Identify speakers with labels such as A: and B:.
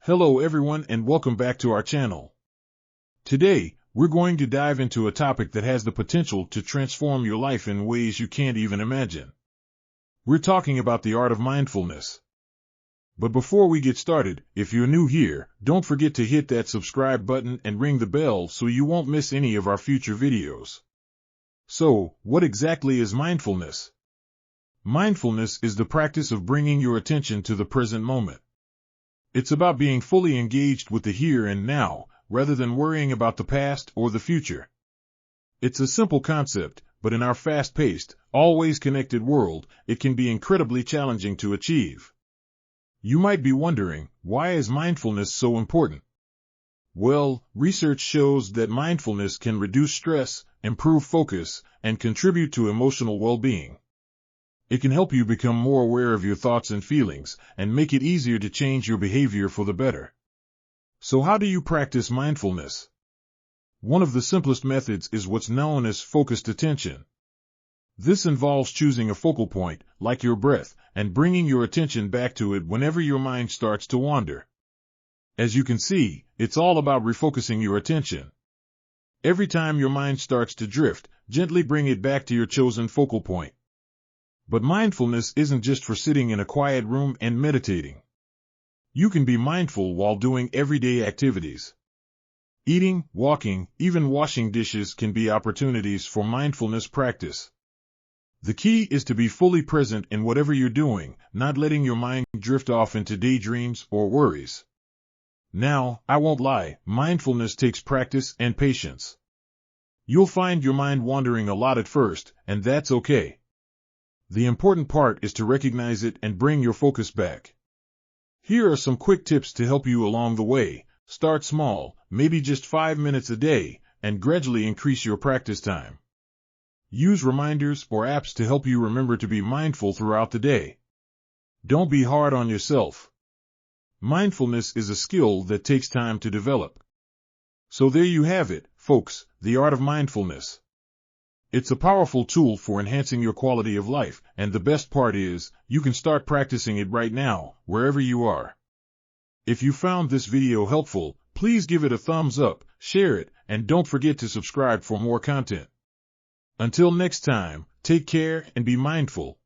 A: Hello everyone and welcome back to our channel. Today, we're going to dive into a topic that has the potential to transform your life in ways you can't even imagine. We're talking about the art of mindfulness. But before we get started, if you're new here, don't forget to hit that subscribe button and ring the bell so you won't miss any of our future videos. So, what exactly is mindfulness? Mindfulness is the practice of bringing your attention to the present moment. It's about being fully engaged with the here and now, rather than worrying about the past or the future. It's a simple concept, but in our fast-paced, always connected world, it can be incredibly challenging to achieve. You might be wondering, why is mindfulness so important? Well, research shows that mindfulness can reduce stress, improve focus, and contribute to emotional well-being. It can help you become more aware of your thoughts and feelings, and make it easier to change your behavior for the better. So how do you practice mindfulness? One of the simplest methods is what's known as focused attention. This involves choosing a focal point, like your breath, and bringing your attention back to it whenever your mind starts to wander. As you can see, it's all about refocusing your attention. Every time your mind starts to drift, gently bring it back to your chosen focal point. But mindfulness isn't just for sitting in a quiet room and meditating. You can be mindful while doing everyday activities. Eating, walking, even washing dishes can be opportunities for mindfulness practice. The key is to be fully present in whatever you're doing, not letting your mind drift off into daydreams or worries. Now, I won't lie, mindfulness takes practice and patience. You'll find your mind wandering a lot at first, and that's okay. The important part is to recognize it and bring your focus back. Here are some quick tips to help you along the way. Start small, maybe just 5 minutes a day, and gradually increase your practice time. Use reminders or apps to help you remember to be mindful throughout the day. Don't be hard on yourself. Mindfulness is a skill that takes time to develop. So there you have it, folks, the art of mindfulness. It's a powerful tool for enhancing your quality of life, and the best part is, you can start practicing it right now, wherever you are. If you found this video helpful, please give it a thumbs up, share it, and don't forget to subscribe for more content. Until next time, take care and be mindful.